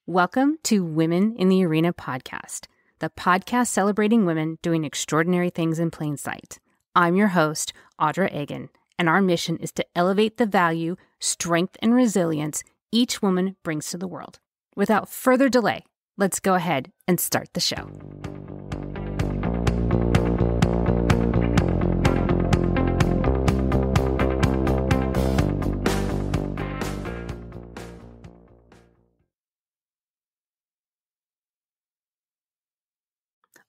Welcome to Women in the Arena podcast, the podcast celebrating women doing extraordinary things in plain sight. I'm your host, Audra Egan, and our mission is to elevate the value, strength, and resilience each woman brings to the world. Without further delay, let's go ahead and start the show.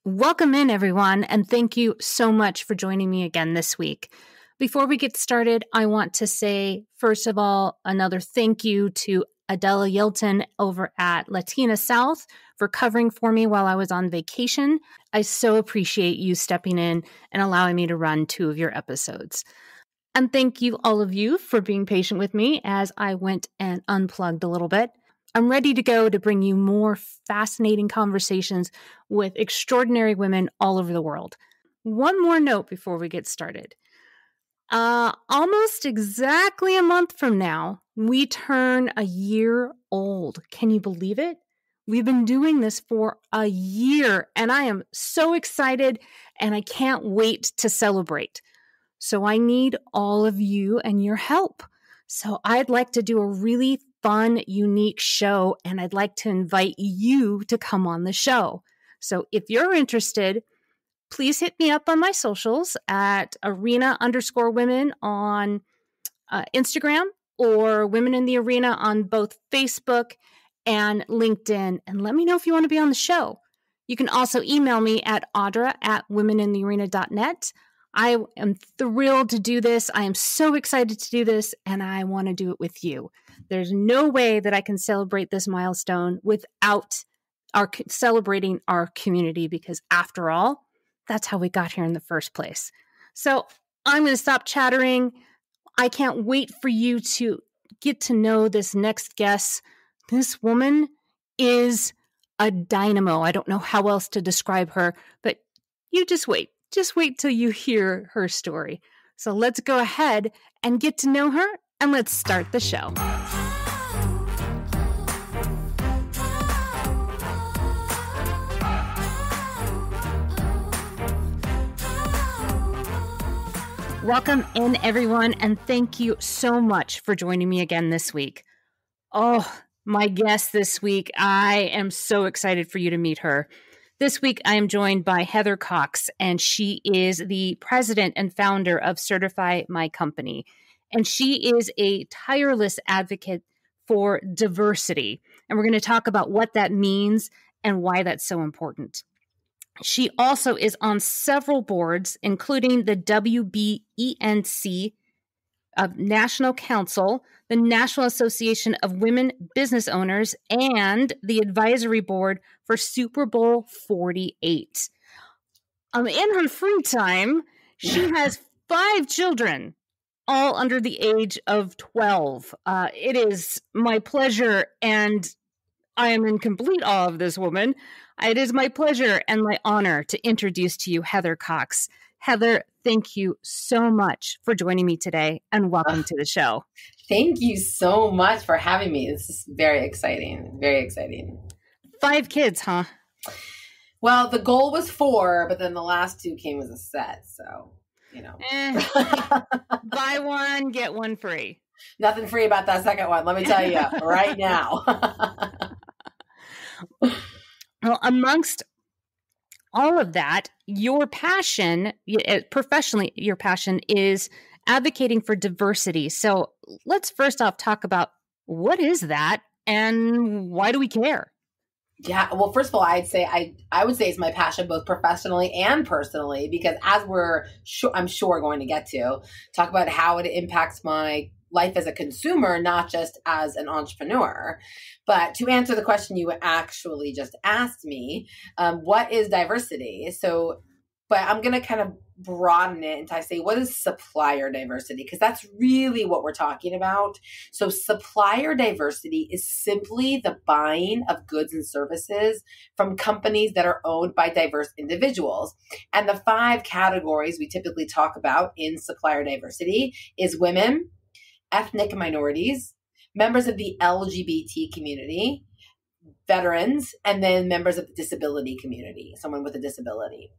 Welcome in, everyone, and thank you so much for joining me again this week. Before we get started, I want to say, first of all, another thank you to Adela Yelton over at Latina South for covering for me while I was on vacation. I so appreciate you stepping in and allowing me to run 2 of your episodes. And thank you, all of you, for being patient with me as I went and unplugged a little bit. I'm ready to go to bring you more fascinating conversations with extraordinary women all over the world. One more note before we get started. Almost exactly a month from now, we turn a year old. Can you believe it? We've been doing this for a year, and I am so excited, and I can't wait to celebrate. So I need all of you and your help. So I'd like to do a really fun, unique show, and I'd like to invite you to come on the show. So if you're interested, please hit me up on my socials at arena_women on Instagram or Women in the Arena on both Facebook and LinkedIn, and let me know if you want to be on the show. You can also email me at audra@womeninthearena.net. I am thrilled to do this. I am so excited to do this, and I want to do it with you. There's no way that I can celebrate this milestone without celebrating our community, because after all, that's how we got here in the first place. So I'm going to stop chattering. I can't wait for you to get to know this next guest. This woman is a dynamo. I don't know how else to describe her, but you just wait. Just wait till you hear her story. So let's go ahead and get to know her, and let's start the show. Welcome in, everyone, and thank you so much for joining me again this week. Oh, my guest this week, I am so excited for you to meet her. This week, I am joined by Heather Cox, and she is the president and founder of Certify My Company. And she is a tireless advocate for diversity. And we're going to talk about what that means and why that's so important. She also is on several boards, including the WBENC of National Council, the National Association of Women Business Owners, and the advisory board for Super Bowl 48. In her free time, she has 5 children, all under the age of 12. It is my pleasure, and I am in complete awe of this woman. It is my pleasure and my honor to introduce to you Heather Cox. Heather, thank you so much for joining me today, and welcome to the show. Thank you so much for having me. This is very exciting. Very exciting. 5 kids, huh? Well, the goal was 4, but then the last 2 came as a set. So, you know. Buy one, get one free. Nothing free about that second one. Let me tell you right now. Well, amongst all of that, your passion, professionally, your passion is advocating for diversity. So let's first off talk about what is that and why do we care? Yeah. Well, first of all, I would say it's my passion, both professionally and personally, because as I'm sure going to get to talk about how it impacts my life as a consumer, not just as an entrepreneur. But to answer the question you actually just asked me, what is diversity? But I'm going to kind of broaden it and say, what is supplier diversity? Because that's really what we're talking about. So supplier diversity is simply the buying of goods and services from companies that are owned by diverse individuals. And the 5 categories we typically talk about in supplier diversity is women, ethnic minorities, members of the LGBT community, veterans, and then members of the disability community, someone with a disability.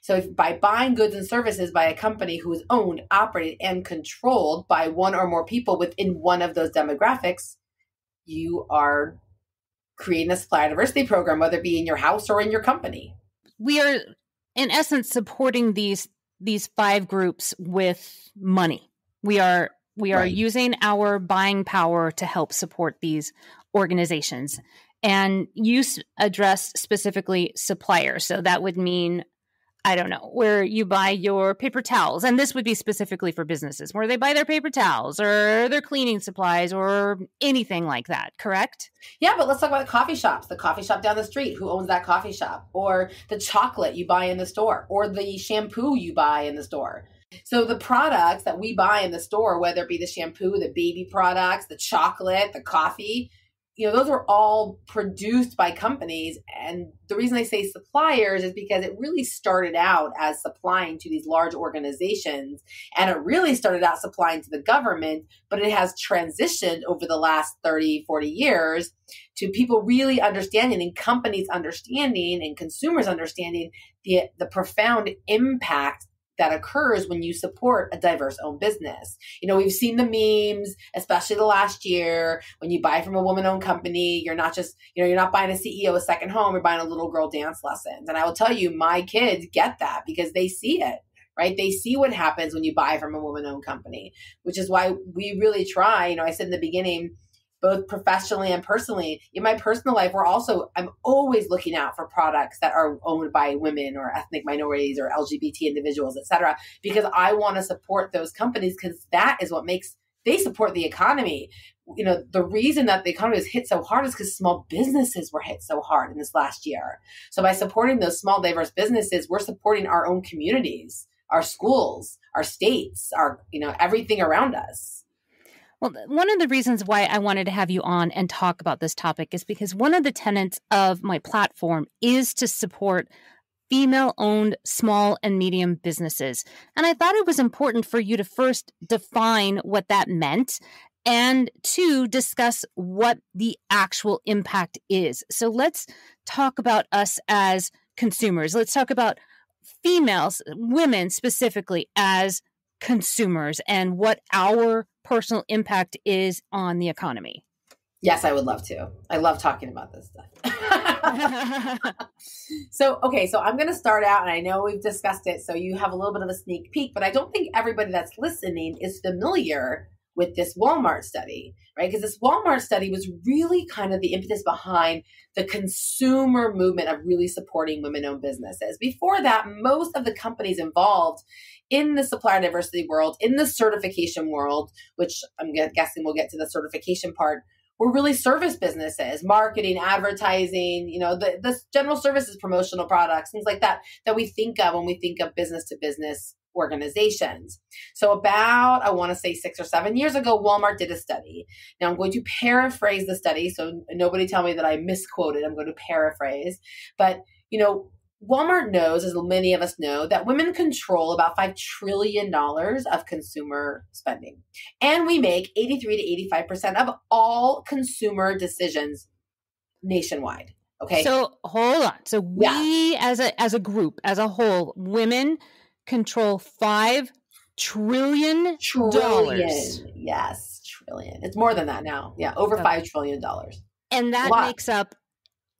So if by buying goods and services by a company who is owned, operated, and controlled by one or more people within one of those demographics, you are creating a supplier diversity program, whether it be in your house or in your company. We are, in essence, supporting these 5 groups with money. We are right. using our buying power to help support these organizations. And you address specifically suppliers. So that would mean, I don't know, where you buy your paper towels. And this would be specifically for businesses, where they buy their paper towels or their cleaning supplies or anything like that, correct? Yeah, but let's talk about the coffee shops. The coffee shop down the street, who owns that coffee shop? Or the chocolate you buy in the store, or the shampoo you buy in the store. So the products that we buy in the store, whether it be the shampoo, the baby products, the chocolate, the coffee, those are all produced by companies. And the reason I say suppliers is because it really started out as supplying to these large organizations. And it really started out supplying to the government, but it has transitioned over the last 30, 40 years to people really understanding, and companies understanding, and consumers understanding the profound impact that occurs when you support a diverse-owned business. We've seen the memes, especially the last year, when you buy from a woman-owned company, you're not just, you're not buying a CEO a second home, you're buying a little girl dance lessons. And I will tell you, my kids get that because they see it, right? They see what happens when you buy from a woman-owned company, which is why we really try, I said in the beginning, both professionally and personally. In my personal life, I'm always looking out for products that are owned by women or ethnic minorities or LGBT individuals, et cetera, because I want to support those companies, because that is what they support the economy. The reason that the economy was hit so hard is because small businesses were hit so hard in this last year. So by supporting those small, diverse businesses, we're supporting our own communities, our schools, our states, our, everything around us. Well, one of the reasons why I wanted to have you on and talk about this topic is because one of the tenets of my platform is to support female-owned small and medium businesses. And I thought it was important for you to first define what that meant and to discuss what the actual impact is. So let's talk about us as consumers. Let's talk about females, women specifically, as consumers and what our personal impact is on the economy. Yes, I would love to. I love talking about this stuff. So I'm going to start out, and I know we've discussed it, so you have a little bit of a sneak peek, but I don't think everybody that's listening is familiar with this Walmart study, right? Because this Walmart study was really kind of the impetus behind the consumer movement of really supporting women-owned businesses. Before that, most of the companies involved in the supplier diversity world, in the certification world, which I'm guessing we'll get to the certification part, were really service businesses, marketing, advertising, the general services, promotional products, things like that we think of when we think of business-to-business organizations. So about, I want to say 6 or 7 years ago, Walmart did a study. Now I'm going to paraphrase the study, so nobody tell me that I misquoted. I'm going to paraphrase. But, Walmart knows, as many of us know, that women control about $5 trillion of consumer spending. And we make 83 to 85% of all consumer decisions nationwide. Okay. So hold on. So we as a group, as a whole, women control $5 trillion. Yes, trillion. It's more than that now. Yeah, over $5 trillion. And that makes up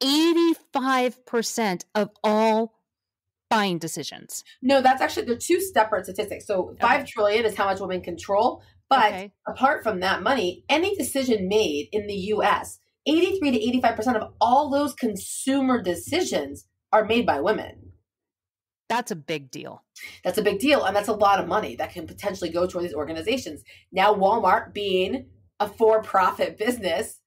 85% of all buying decisions. No, that's actually, they're two separate statistics. So 5 trillion is how much women control. But apart from that money, any decision made in the US, 83 to 85% of all those consumer decisions are made by women. That's a big deal. That's a big deal. And that's a lot of money that can potentially go toward these organizations. Now, Walmart being a for-profit business,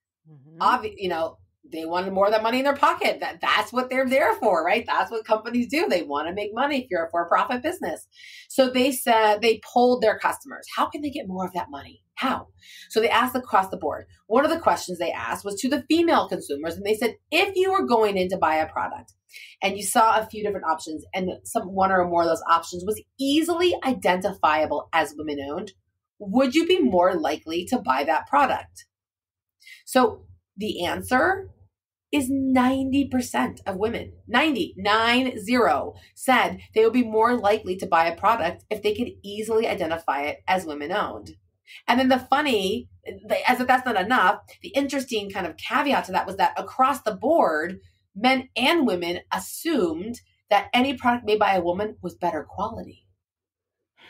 they wanted more of that money in their pocket. That's what they're there for, right? That's what companies do. They want to make money if you're a for-profit business. So they said, they polled their customers. How can they get more of that money? How? So they asked across the board. One of the questions they asked was to the female consumers. And they said, if you were going in to buy a product and you saw a few different options and one or more of those options was easily identifiable as women-owned, would you be more likely to buy that product? So the answer is 90% of women, 90 said they would be more likely to buy a product if they could easily identify it as women owned. And then as if that's not enough, the interesting kind of caveat to that was that across the board, men and women assumed that any product made by a woman was better quality.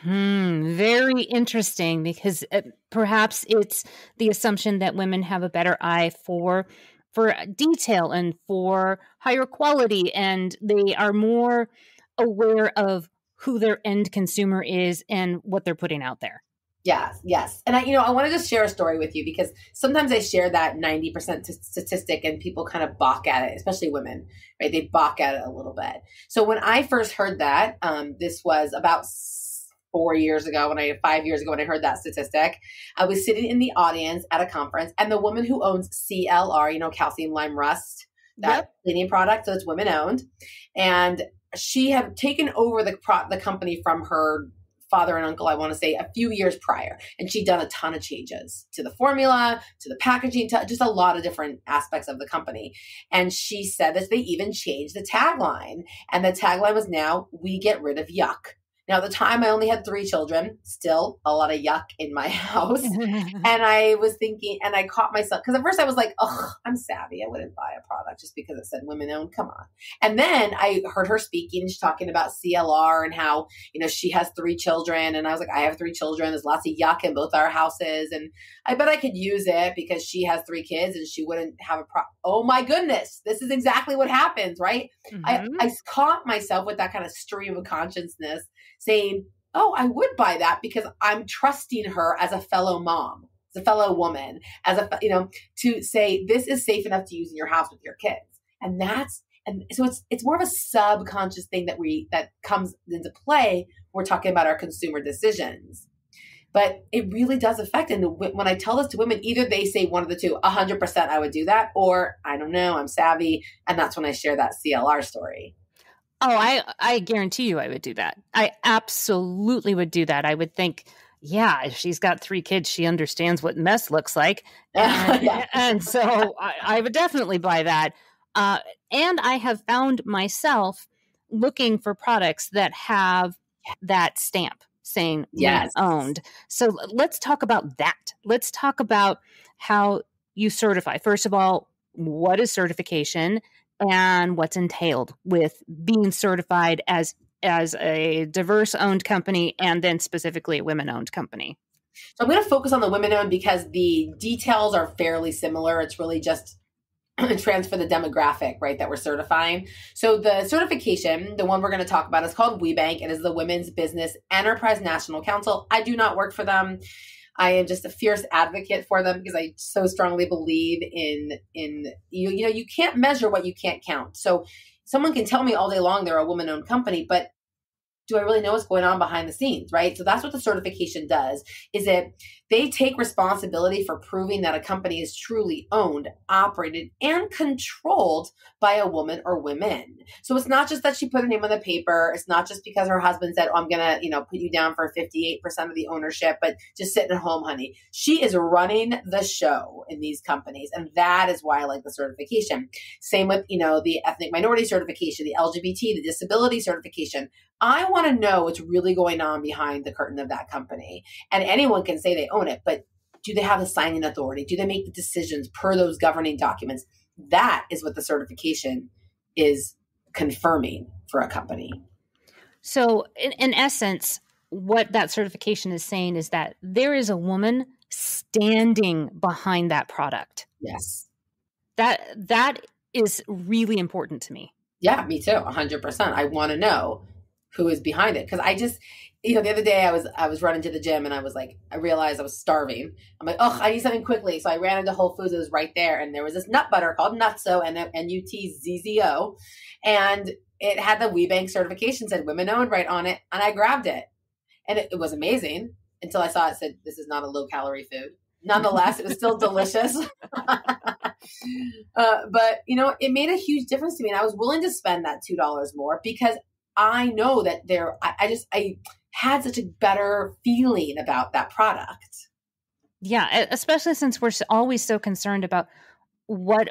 Very interesting, because perhaps it's the assumption that women have a better eye for detail and for higher quality, and they are more aware of who their end consumer is and what they're putting out there. Yes. And I want to just share a story with you, because sometimes I share that 90% statistic and people kind of balk at it, especially women, right? They balk at it a little bit. So when I first heard that, this was about 5 years ago when I heard that statistic, I was sitting in the audience at a conference, and the woman who owns CLR, calcium lime rust, that cleaning product, so it's women owned, and she had taken over the company from her father and uncle, I want to say, a few years prior. And she'd done a ton of changes to the formula, to the packaging, to just a lot of different aspects of the company. And she said that they even changed the tagline. And the tagline was now, "We get rid of yuck." Now, at the time, I only had 3 children, still a lot of yuck in my house. And I was thinking, and I caught myself, because at first I was like, oh, I'm savvy. I wouldn't buy a product just because it said women owned. Come on. And then I heard her speaking, and she's talking about CLR and how, she has 3 children. And I was like, I have 3 children. There's lots of yuck in both our houses. And I bet I could use it because she has 3 kids and she wouldn't have a problem. Oh my goodness. This is exactly what happens, right? Mm-hmm. I caught myself with that kind of stream of consciousness saying, oh, I would buy that because I'm trusting her as a fellow mom, as a fellow woman, to say this is safe enough to use in your house with your kids. And so it's more of a subconscious thing that comes into play when we're talking about our consumer decisions. But it really does affect. And when I tell this to women, either they say one of the two, 100% I would do that, or I don't know, I'm savvy. And that's when I share that CLR story. Oh, I guarantee you I would do that. I absolutely would do that. I would think, yeah, if she's got 3 kids, she understands what mess looks like. And so I would definitely buy that. And I have found myself looking for products that have that stamp saying women owned. So let's talk about that. Let's talk about how you certify. First of all, what is certification? And what's entailed with being certified as a diverse owned company, and then specifically a women owned company. So I'm going to focus on the women owned because the details are fairly similar. It's really just transfer the demographic, right, that we're certifying. So the certification, the one we're going to talk about, is called WBENC. It is the Women's Business Enterprise National Council. I do not work for them. I am just a fierce advocate for them because I so strongly believe in you can't measure what you can't count. So someone can tell me all day long they're a woman-owned company, but do I really know what's going on behind the scenes, right? So that's what the certification does, is that they take responsibility for proving that a company is truly owned, operated, and controlled by a woman or women. So it's not just that she put her name on the paper. It's not just because her husband said, oh, I'm going to, put you down for 58% of the ownership, but just sitting at home, honey. She is running the show in these companies. And that is why I like the certification. Same with, the ethnic minority certification, the LGBT, the disability certification. I want to know what's really going on behind the curtain of that company. And anyone can say they own it, but do they have the signing authority? Do they make the decisions per those governing documents? That is what the certification is confirming for a company. So in essence, what that certification is saying is that there is a woman standing behind that product. Yes. That is really important to me. Yeah, me too. 100%. I want to know who is behind it. Because I just, the other day I was running to the gym and I realized I was starving. I'm like, oh, I need something quickly. So I ran into Whole Foods. It was right there. And there was this nut butter called Nutso, Nutzzo. And it had the WBENC certification, said women owned right on it. And I grabbed it. And it was amazing until I saw it said, this is not a low calorie food. Nonetheless, it was still delicious. But, it made a huge difference to me. And I was willing to spend that $2 more because I know that I had such a better feeling about that product. Yeah, especially since we're always so concerned about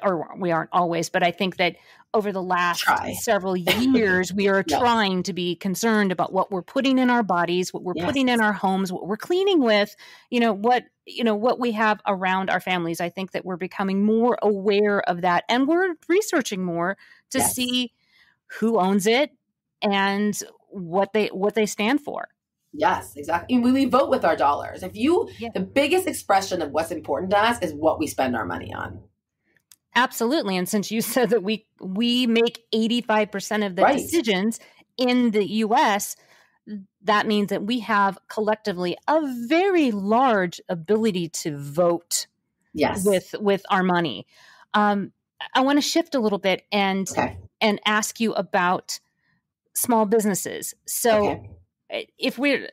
or we aren't always, but I think that over the last Try. several years, we are Yes. trying to be concerned about what we're putting in our bodies, what we're Yes. putting in our homes, what we're cleaning with, what we have around our families. I think that we're becoming more aware of that, and we're researching more to Yes. see who owns it and what they stand for. Yes, exactly. And we vote with our dollars. The biggest expression of what's important to us is what we spend our money on. Absolutely. And since you said that we make 85% of the Right. decisions in the US, that means that we have collectively a very large ability to vote Yes. with our money. I want to shift a little bit and ask you about small businesses. So if we're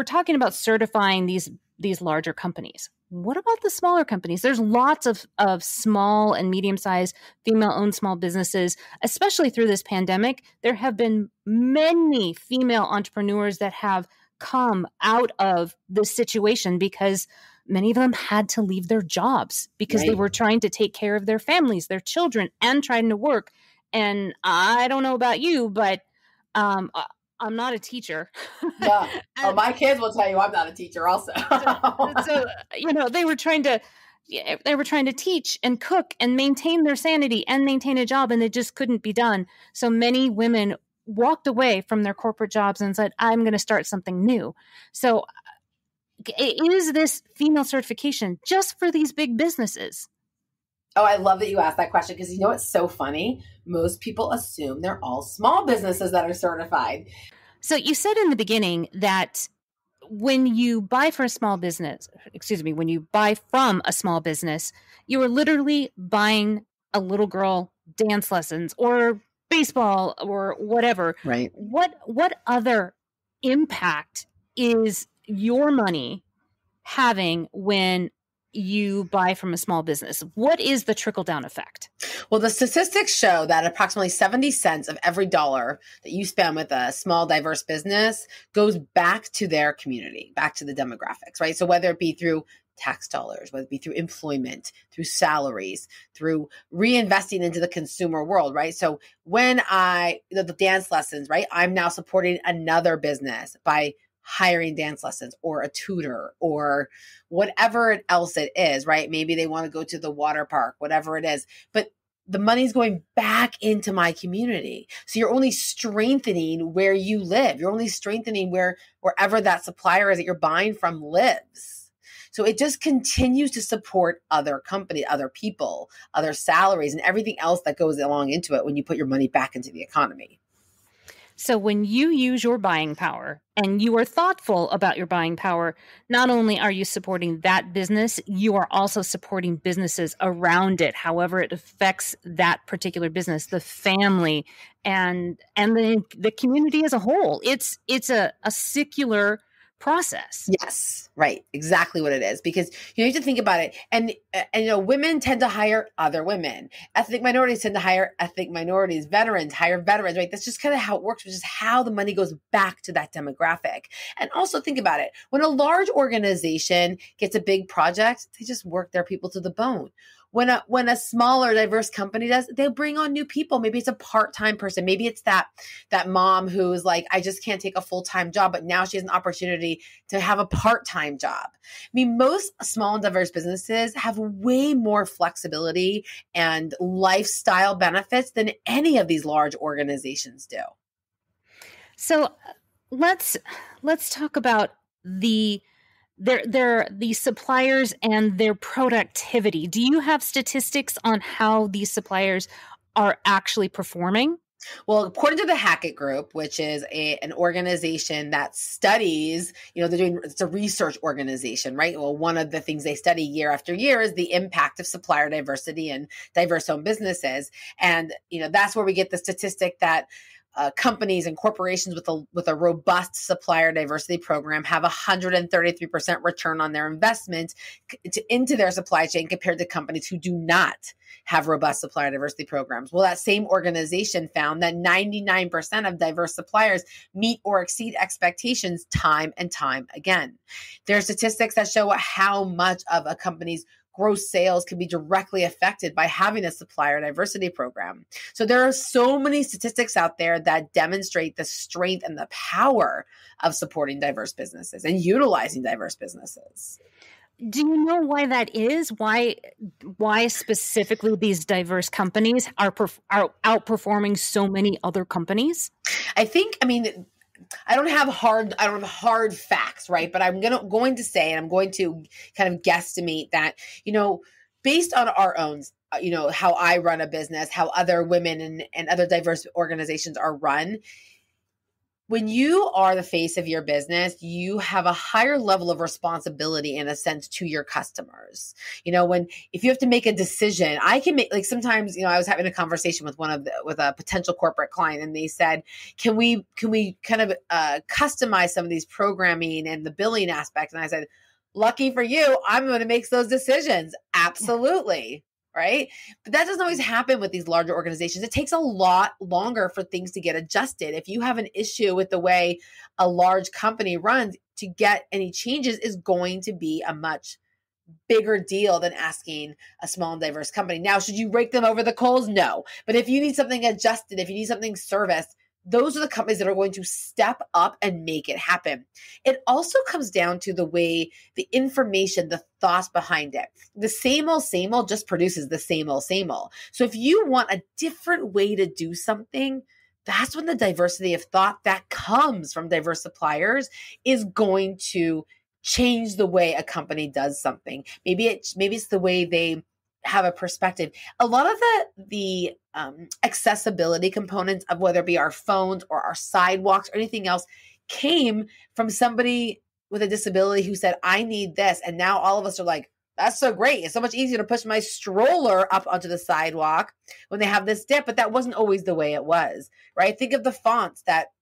talking about certifying these larger companies, what about the smaller companies? There's lots of small and medium-sized female-owned small businesses, especially through this pandemic. There have been many female entrepreneurs that have come out of this situation because many of them had to leave their jobs because they were trying to take care of their families, their children, and trying to work. And I don't know about you, but I'm not a teacher. Yeah. Well, my kids will tell you I'm not a teacher also. so they were trying to teach and cook and maintain their sanity and maintain a job, and it just couldn't be done. So many women walked away from their corporate jobs and said, I'm going to start something new. So is this female certification just for these big businesses? Oh, I love that you asked that question because what's so funny? Most people assume they're all small businesses that are certified. So you said in the beginning that when you buy from a small business, you are literally buying a little girl dance lessons or baseball or whatever. Right. What other impact is your money having when you buy from a small business? What is the trickle-down effect? Well, the statistics show that approximately 70 cents of every dollar that you spend with a small, diverse business goes back to their community, back to the demographics, right? So whether it be through tax dollars, whether it be through employment, through salaries, through reinvesting into the consumer world, right? So when the dance lessons, right? I'm now supporting another business by hiring dance lessons or a tutor or whatever else it is, right? Maybe they want to go to the water park, whatever it is, but the money's going back into my community. So you're only strengthening where you live. You're only strengthening wherever that supplier is that you're buying from lives. So it just continues to support other companies, other people, other salaries, and everything else that goes along into it when you put your money back into the economy. So when you use your buying power and you are thoughtful about your buying power, not only are you supporting that business, you are also supporting businesses around it, however it affects that particular business, the family and the community as a whole. It's a secular process. Yes, right. Exactly what it is. Because you have to think about it. And women tend to hire other women. Ethnic minorities tend to hire ethnic minorities. Veterans hire veterans, right? That's just kind of how it works, which is how the money goes back to that demographic. And also think about it. When a large organization gets a big project, they just work their people to the bone. When a smaller, diverse company does, they bring on new people. Maybe it's a part-time person. Maybe it's that mom who's like, I just can't take a full-time job, but now she has an opportunity to have a part-time job. I mean, most small and diverse businesses have way more flexibility and lifestyle benefits than any of these large organizations do. So let's talk about the suppliers and their productivity. Do you have statistics on how these suppliers are actually performing? Well, according to the Hackett Group, which is an organization that studies, it's a research organization, right? Well, one of the things they study year after year is the impact of supplier diversity and diverse-owned businesses. And, that's where we get the statistic that companies and corporations with a robust supplier diversity program have 133% return on their investment into their supply chain compared to companies who do not have robust supplier diversity programs. Well, that same organization found that 99% of diverse suppliers meet or exceed expectations time and time again. There are statistics that show how much of a company's gross sales can be directly affected by having a supplier diversity program. So there are so many statistics out there that demonstrate the strength and the power of supporting diverse businesses and utilizing diverse businesses. Do you know why that is? Why specifically these diverse companies are outperforming so many other companies? I mean, I don't have hard facts, right? But I'm going to say, and I'm going to kind of guesstimate that, based on our own, how I run a business, how other women and other diverse organizations are run. When you are the face of your business, you have a higher level of responsibility in a sense to your customers. If you have to make a decision, I can make, like, sometimes, I was having a conversation with with a potential corporate client, and they said, can we kind of customize some of these programming and the billing aspects? And I said, lucky for you, I'm going to make those decisions. Absolutely. Right. But that doesn't always happen with these larger organizations. It takes a lot longer for things to get adjusted. If you have an issue with the way a large company runs, to get any changes is going to be a much bigger deal than asking a small and diverse company. Now, should you rake them over the coals? No. But if you need something adjusted, if you need something serviced, those are the companies that are going to step up and make it happen. It also comes down to the way the information, the thoughts behind it. The same old just produces the same old. So if you want a different way to do something, that's when the diversity of thought that comes from diverse suppliers is going to change the way a company does something. Maybe it's the way they have a perspective. A lot of the accessibility components of whether it be our phones or our sidewalks or anything else came from somebody with a disability who said, I need this. And now all of us are like, that's so great. It's so much easier to push my stroller up onto the sidewalk when they have this dip, but that wasn't always the way it was, right? Think of the fonts that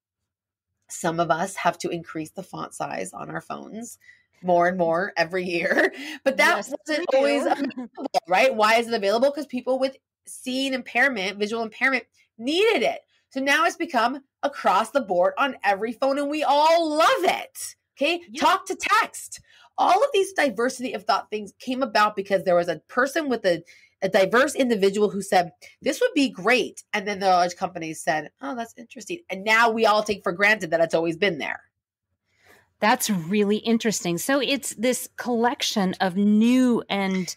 some of us have to increase the font size on our phones more and more every year, but that wasn't always available, right? Why is it available? Because people with seeing impairment, visual impairment, needed it. So now it's become across the board on every phone, and we all love it. Okay. Yep. Talk to text. All of these diversity of thought things came about because there was a person with a diverse individual who said, this would be great. And then the large companies said, oh, that's interesting. And now we all take for granted that it's always been there. That's really interesting. So it's this collection of new and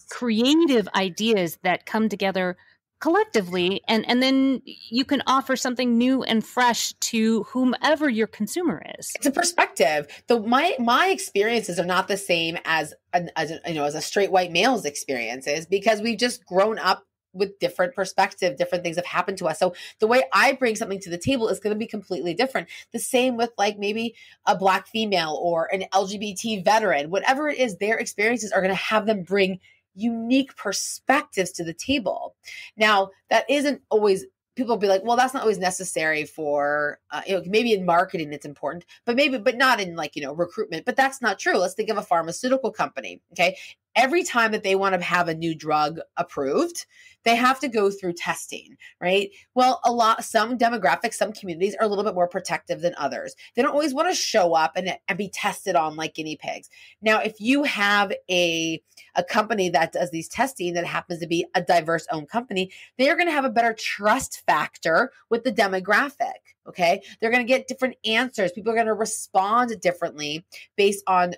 creative ideas that come together collectively, and then you can offer something new and fresh to whomever your consumer is. It's a perspective. My experiences are not the same as a straight white male's experiences, because we've just grown up with different perspective, different things have happened to us. So the way I bring something to the table is going to be completely different. The same with like maybe a Black female or an LGBT veteran, whatever it is, their experiences are going to have them bring unique perspectives to the table. Now, that isn't always, people will be like, well, that's not always necessary for, maybe in marketing it's important, but not in recruitment, but that's not true. Let's think of a pharmaceutical company. Okay. Every time that they want to have a new drug approved, they have to go through testing, right? Well, some demographics, some communities are a little bit more protective than others. They don't always want to show up and be tested on like guinea pigs. Now, if you have a company that does these testing that happens to be a diverse owned company, they're going to have a better trust factor with the demographic, okay? They're going to get different answers. People are going to respond differently based on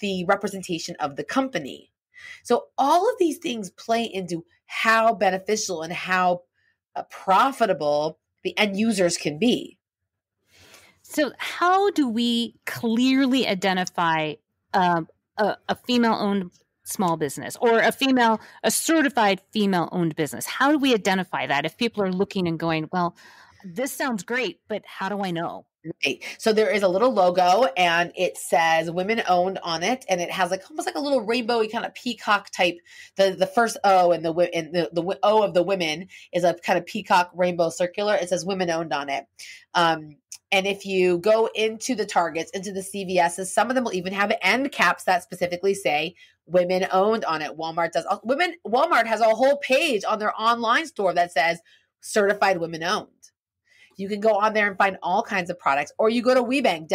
the representation of the company. So all of these things play into how beneficial and how profitable the end users can be. So how do we clearly identify a female-owned small business or a certified female-owned business? How do we identify that if people are looking and going, well, this sounds great, but how do I know? Right. So there is a little logo and it says women owned on it. And it has almost like a little rainbowy kind of peacock type. The first O and the O of the women is a kind of peacock rainbow circular. It says women owned on it. And if you go into the Targets, into the CVSs, some of them will even have end caps that specifically say women owned on it. Walmart has a whole page on their online store that says certified women owned. You can go on there and find all kinds of products, or you go to WeBank,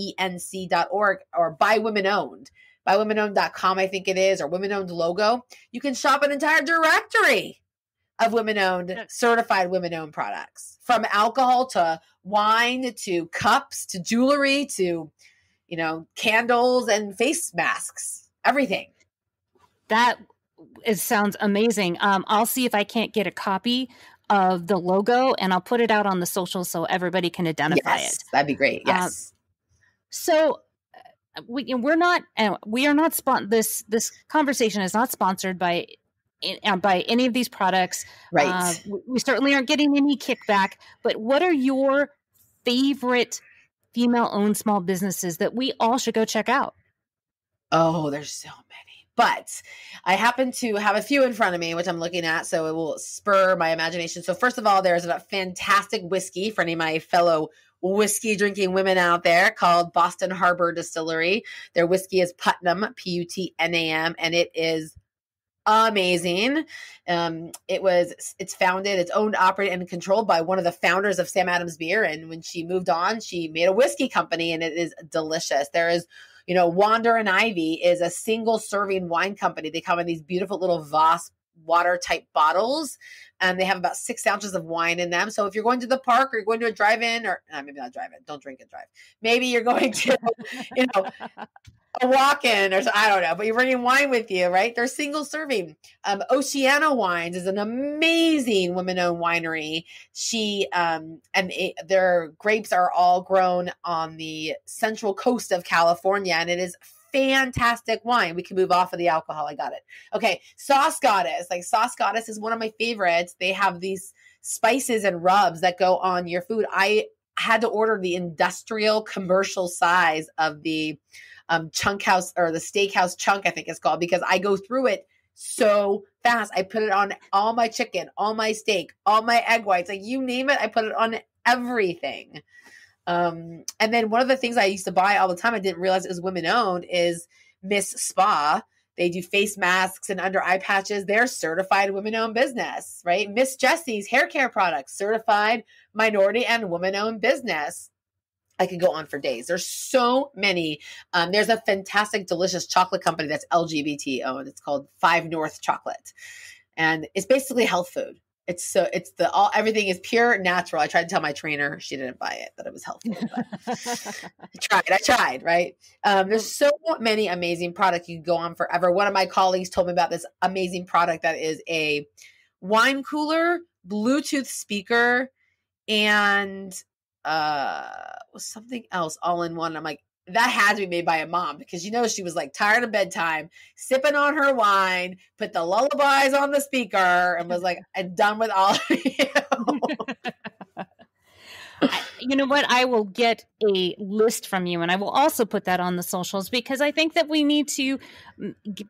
WBENC.org, or Buy Women Owned. bywomen-owned.com, I think it is, or women-owned logo, you can shop an entire directory of women-owned, certified women-owned products, from alcohol to wine to cups to jewelry to, candles and face masks, everything. That sounds amazing. I'll see if I can't get a copy of the logo and I'll put it out on the social so everybody can identify it. That'd be great. Yes. So we are not this conversation is not sponsored by any of these products. Right. We certainly aren't getting any kickback, but what are your favorite female-owned small businesses that we all should go check out? Oh, there's so many. But I happen to have a few in front of me, which I'm looking at, so it will spur my imagination. So first of all, there's a fantastic whiskey for any of my fellow whiskey drinking women out there called Boston Harbor Distillery. Their whiskey is Putnam, Putnam, and it is amazing. It's founded, it's owned, operated, and controlled by one of the founders of Sam Adams Beer. And when she moved on, she made a whiskey company, and it is delicious. There is, Wander and Ivy is a single serving wine company. They come in these beautiful little Voss water type bottles, and they have about 6 ounces of wine in them. So if you're going to the park or you're going to a drive-in, or maybe not drive-in, don't drink and drive. Maybe you're going to, a walk-in, or I don't know, but you're bringing wine with you, right? They're single serving. Oceana Wines is an amazing women-owned winery. Their grapes are all grown on the central coast of California, and it is fantastic wine. We can move off of the alcohol. I got it. Okay. Sauce Goddess. Sauce Goddess is one of my favorites. They have these spices and rubs that go on your food. I had to order the industrial commercial size of the chunk house, or the steakhouse chunk, I think it's called, because I go through it so fast. I put it on all my chicken, all my steak, all my egg whites, you name it. I put it on everything. And then one of the things I used to buy all the time, I didn't realize it was women owned, is Miss Spa. They do face masks and under eye patches. They're certified women owned business, right? Miss Jessie's hair care products, certified minority and woman owned business. I could go on for days. There's so many. There's a fantastic, delicious chocolate company that's LGBT owned. It's called 5 North Chocolate. And it's basically health food. Everything is pure natural. I tried to tell my trainer, she didn't buy it, that it was healthy. I tried, right? There's so many amazing products. You can go on forever. One of my colleagues told me about this amazing product that is a wine cooler, Bluetooth speaker, and something else all in one. I'm like, that had to be made by a mom, because she was tired of bedtime, sipping on her wine, put the lullabies on the speaker, and was like, I'm done with all of you. You know what? I will get a list from you, and I will also put that on the socials, because I think that we need to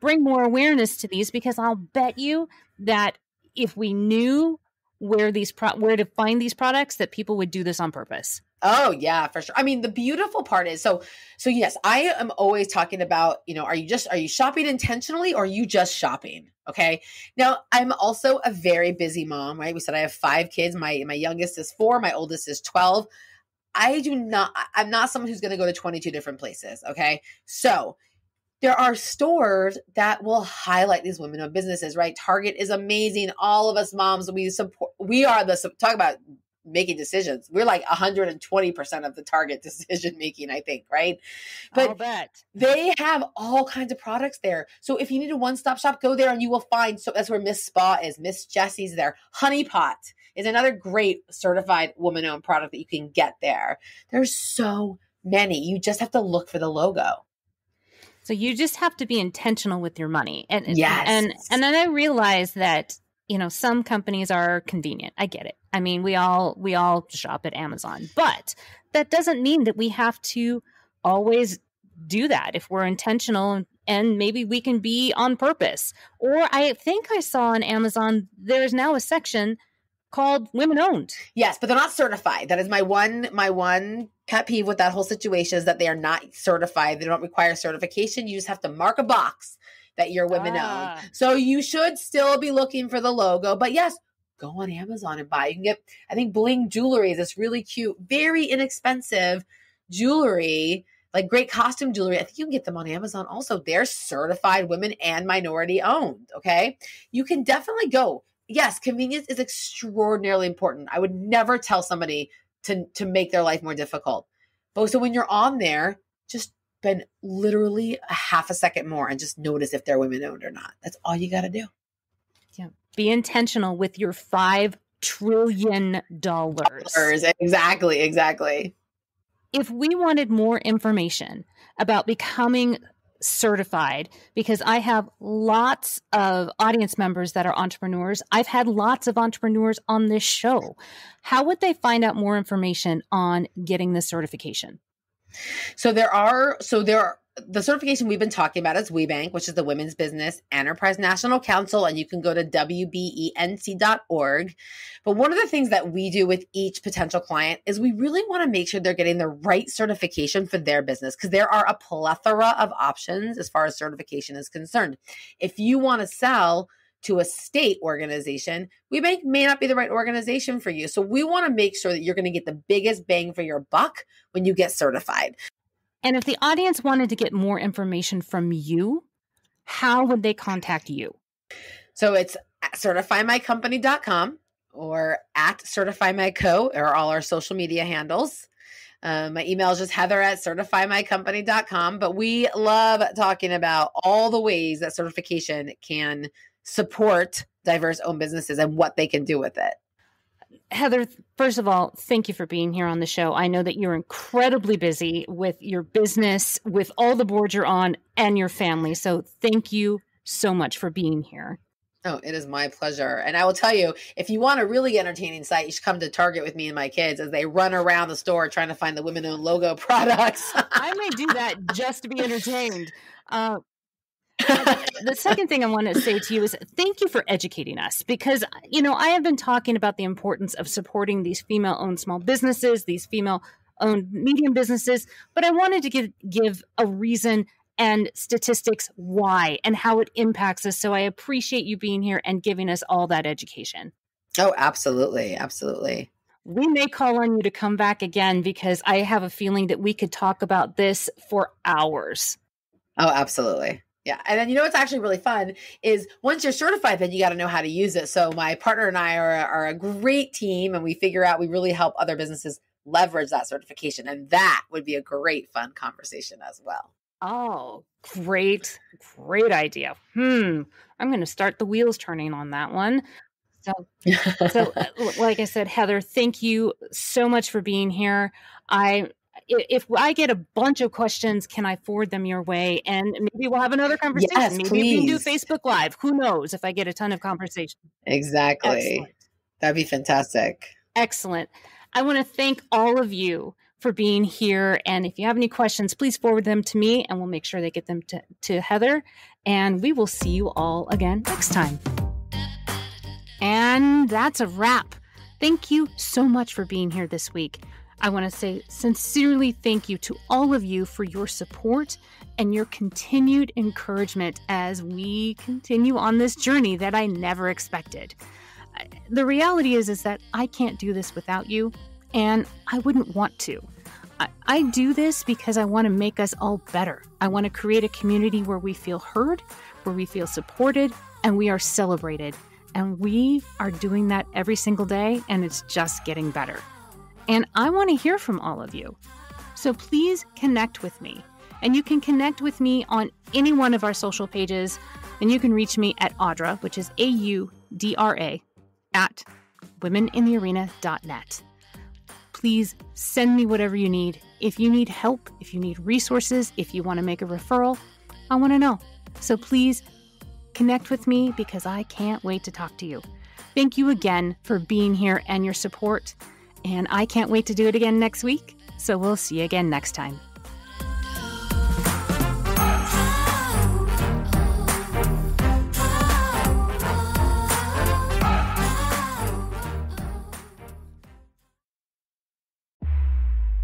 bring more awareness to these, because I'll bet you that if we knew where to find these products, that people would do this on purpose. Oh yeah, for sure. I mean, the beautiful part is, so yes, I am always talking about, are you shopping intentionally, or are you just shopping? Okay. Now, I'm also a very busy mom, right? We said I have 5 kids. My youngest is 4. My oldest is 12. I'm not someone who's going to go to 22 different places. Okay. So there are stores that will highlight these women-owned businesses, right? Target is amazing. All of us moms, talk about making decisions. We're 120% of the Target decision making, I think, right? But I'll bet. They have all kinds of products there. So if you need a one-stop shop, go there and you will find. So that's where Miss Spa is. Miss Jessie's there. Honey Pot is another great certified woman-owned product that you can get there. There's so many. You just have to look for the logo. So you just have to be intentional with your money. And yes. And then I realized that, some companies are convenient. I get it. I mean, we all shop at Amazon, but that doesn't mean that we have to always do that. If we're intentional, and maybe we can be on purpose. Or I think I saw on Amazon, there's now a section called women owned. Yes, but they're not certified. That is my one pet peeve with that whole situation, is that they are not certified. They don't require certification. You just have to mark a box that you're women owned. So you should still be looking for the logo. But yes, go on Amazon and buy. You can get, I think, Bling Jewelry is this really cute, very inexpensive jewelry Like great costume jewelry. I think you can get them on Amazon also. They're certified women and minority owned. Okay. You can definitely go. Yes, convenience is extraordinarily important. I would never tell somebody to make their life more difficult. But so when you're on there, just spend literally a half a second more and just notice if they're women owned or not. That's all you got to do. Yeah. Be intentional with your $5 trillion. Exactly. If we wanted more information about becoming certified, because I have lots of audience members that are entrepreneurs, I've had lots of entrepreneurs on this show. How would they find out more information on getting this certification? The certification we've been talking about is WBENC, which is the Women's Business Enterprise National Council, and you can go to wbenc.org. But one of the things that we do with each potential client is we really want to make sure they're getting the right certification for their business, because there are a plethora of options as far as certification is concerned. If you want to sell to a state organization, WBENC may not be the right organization for you. So we want to make sure that you're going to get the biggest bang for your buck when you get certified. And if the audience wanted to get more information from you, how would they contact you? So it's at certifymycompany.com or at certifymyco are all our social media handles. My email is just heather@certifymycompany.com. But we love talking about all the ways that certification can support diverse-owned businesses and what they can do with it. Heather, first of all, thank you for being here on the show. I know that you're incredibly busy with your business, with all the boards you're on, and your family. So thank you so much for being here. Oh, it is my pleasure. And I will tell you, if you want a really entertaining site, you should come to Target with me and my kids as they run around the store trying to find the women-owned logo products. I may do that just to be entertained. The second thing I want to say to you is thank you for educating us, because, I have been talking about the importance of supporting these female-owned small businesses, these female-owned medium businesses, but I wanted to give a reason and statistics why and how it impacts us. So I appreciate you being here and giving us all that education. Oh, absolutely. Absolutely. We may call on you to come back again, because I have a feeling that we could talk about this for hours. Oh, absolutely. Yeah. And then, what's actually really fun is once you're certified, then you got to know how to use it. So my partner and I are a great team, and we figure out we really help other businesses leverage that certification. And that would be a great, fun conversation as well. Oh, great idea. I'm going to start the wheels turning on that one. So like I said, Heather, thank you so much for being here. If I get a bunch of questions, can I forward them your way? And maybe we'll have another conversation. Yes, maybe please. We can do Facebook Live. Who knows if I get a ton of conversation. Exactly. Excellent. That'd be fantastic. Excellent. I want to thank all of you for being here. And if you have any questions, please forward them to me, and we'll make sure they get them to Heather. And we will see you all again next time. And that's a wrap. Thank you so much for being here this week. I want to say sincerely thank you to all of you for your support and your continued encouragement as we continue on this journey that I never expected. The reality is that I can't do this without you, and I wouldn't want to. I do this because I want to make us all better. I want to create a community where we feel heard, where we feel supported, and we are celebrated. And we are doing that every single day, and it's just getting better. And I want to hear from all of you. So please connect with me. And you can connect with me on any one of our social pages. And you can reach me at Audra, which is AUDRA, at womeninthearena.net. Please send me whatever you need. If you need help, if you need resources, if you want to make a referral, I want to know. So please connect with me, because I can't wait to talk to you. Thank you again for being here and your support. And I can't wait to do it again next week. So we'll see you again next time.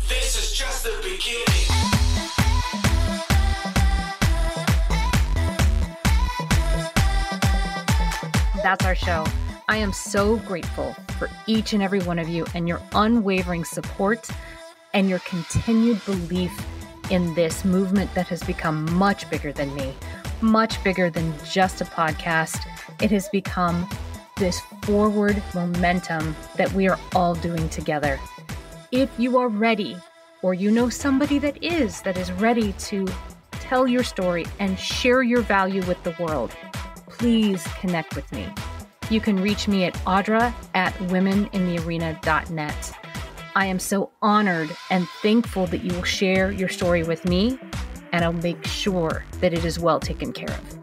This is just the beginning. That's our show. I am so grateful for each and every one of you and your unwavering support and your continued belief in this movement that has become much bigger than me, much bigger than just a podcast. It has become this forward momentum that we are all doing together. If you are ready, or you know somebody that is ready to tell your story and share your value with the world, please connect with me. You can reach me at audra@womeninthearena.net. I am so honored and thankful that you will share your story with me, and I'll make sure that it is well taken care of.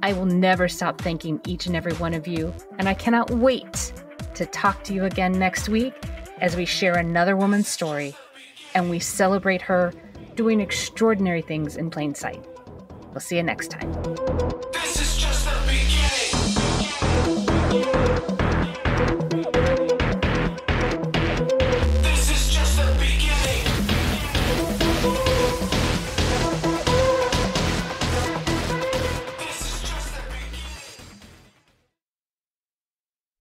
I will never stop thanking each and every one of you, and I cannot wait to talk to you again next week as we share another woman's story and we celebrate her doing extraordinary things in plain sight. We'll see you next time.